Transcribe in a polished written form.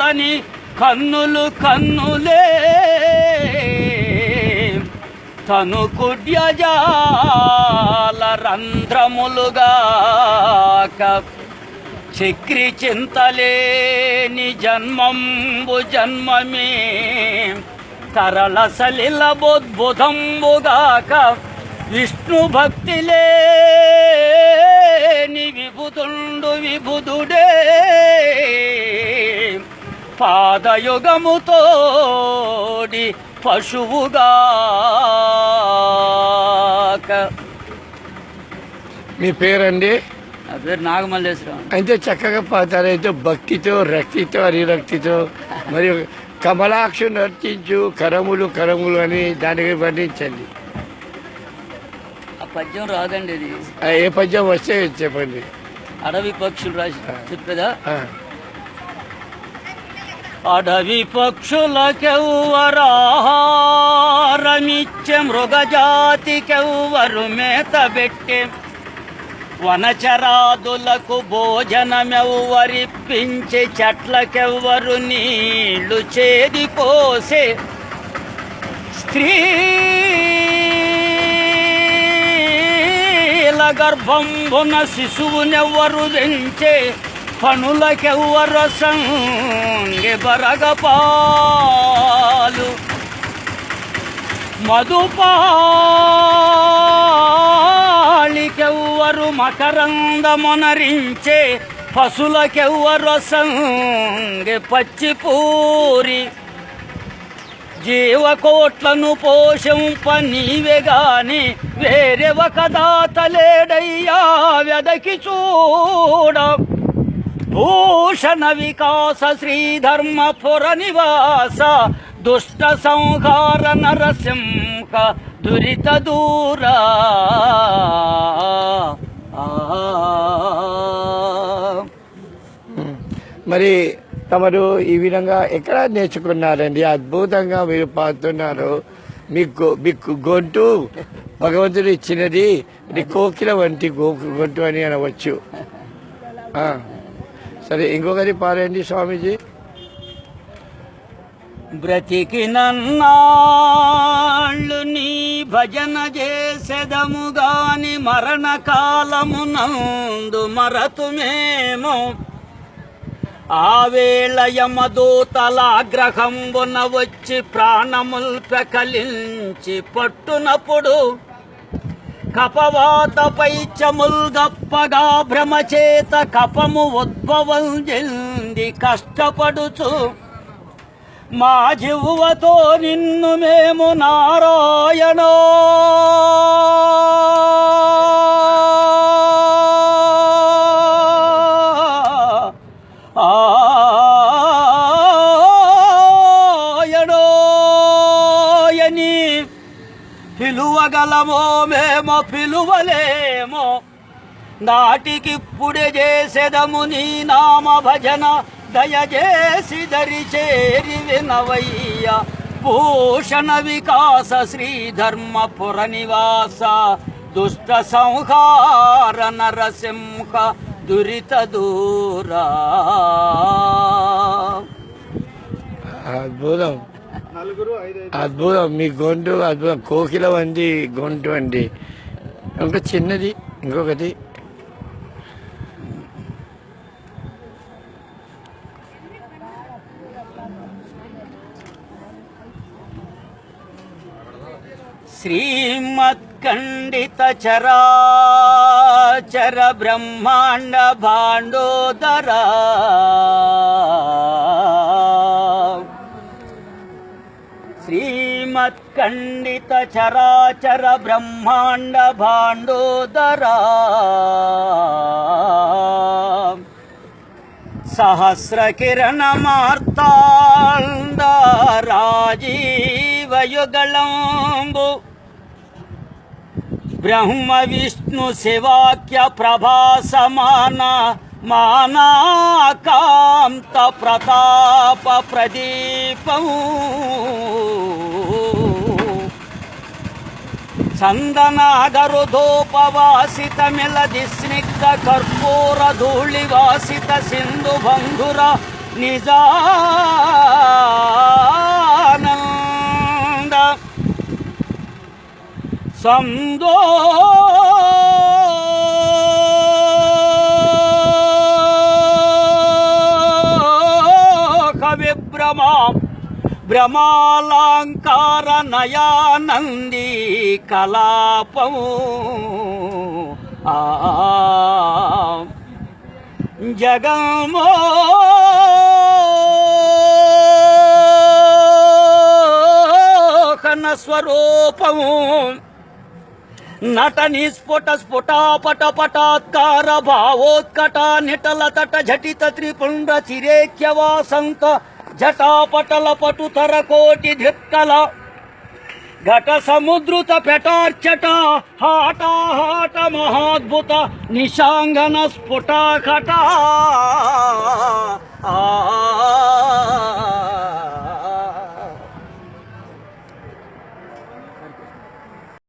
కాని కన్నులు కన్నులే తను కుడ్యజాల రంధ్రములుగాక చక్రి చింతలేని జన్మంబు జన్మమే తరళ సలిల బోద్బుధంబుగాక విష్ణు భక్తి లేని విభుదుండు విభుదుడే పాదయుగముతోడి పశువుగాక. మీ పేరండి? నా పేరు నాగమల్లేశ్వరం. అయితే చక్కగా పాడతారు. అయితే భక్తితో రక్తితో హరిరక్తితో మరియు కమలాక్షు నర్తించు కరములు కరములు అని దానికి వర్ణించండి. ఆ పద్యం రాదండి. ఇది ఏ పద్యం వస్తే చెప్పండి. అడవి పక్షులు రాసి చెప్పేదా? అడవి పక్షులకెవ్వరాహారమిచ్చే మృగజాతికెవ్వరు మేతబెట్టే వనచరాదులకు భోజనమెవ్వరిప్పించే చెట్లకెవ్వరు నీళ్లు చేది పోసే స్త్రీల గర్భంబున శిశువునెవ్వరు పెంచే పనులకెవ్వరు సంగె బరగపాలు మధుపాళికెవ్వరు మకరందమొనరించే పశులకెవ్వరు సంగె పచ్చిపూరి జీవకోట్లను పోషింప నీవే గాని వేరే ఒక దాతలేడయ్యా వెదకి చూడ భూషణ వికాస శ్రీధర్మపుర నివాస దుష్ట సంహార నరసింహ దురిత దూరా. మరి తమరు ఈ విధంగా ఎక్కడ నేర్చుకున్నారండి? అద్భుతంగా మీరు పాడుతున్నారు. మీకు గొంతు భగవంతుడు ఇచ్చినది. ఇది కోకిల వంటి గొంతు అని అనవచ్చు. సరే, ఇంకొకటి పాడండి స్వామీజీ. బ్రతికినన్నాళ్ళు నీ భజన చేసెదము గాని మరణకాలమునందు మరతుమేమో ఆవేళ యమదూతలాగ్రహంబున వచ్చి ప్రాణముల్ ప్రకలించి పట్టునప్పుడు కపవాత పైచముల్ గప్పగా భ్రమచేత కపము ఉద్భవం చెంది కష్టపడుచు మా జివ్వతో నిన్ను మేము నారాయణ ఆయనోయని పిలువగలమో మేము పిలువలేమో నాటికిప్పుడే చేసెదము నీ నామ భజన దయచేసి దరి చేరి వినవయ్య భూషణ వికాస శ్రీధర్మపుర నివాస దుష్ట సంహార నరసింహ దురిత దూరా. అద్భుతం, అద్భుతం. మీ గొంతు అద్భుతం. కోకిల వంటి గొంతు అండి. ఇంకా చిన్నది ఇంకొకటి. శ్రీమత్ఖండిత చరాచర బ్రహ్మాండ భాండోదర శ్రీమత్ఖండిత చరాచర బ్రహ్మాండ భాండోదర సహస్ర కిరణ మార్తాండ రాజీవయుగళంబు బ్రహ్మ విష్ణు శివాఖ్య ప్రభాసమాన మానాకాంత ప్రతాప ప్రదీపం చందనాగరుధోపవాసిత మిలది స్నిగ్ధ కర్పూర ధూళివాసిత సింధు బంధుర నిజానంద సందోహ విభ్రమా భ్రమాలంకార నయానంది కలాపము జగమోహన స్వరూపము నట నిస్ఫుట స్ఫుటాపట పటాత్కార భావోత్కట నిటల తట ఝటిత త్రిపుండ్ర చిరేక్య వాసంత జటాపటల పటుతర కోటి ధిక్కల ఘట సముద్రుత పెటార్చట హాట మహాద్భుత నిశాంగన స్ఫుటాఘట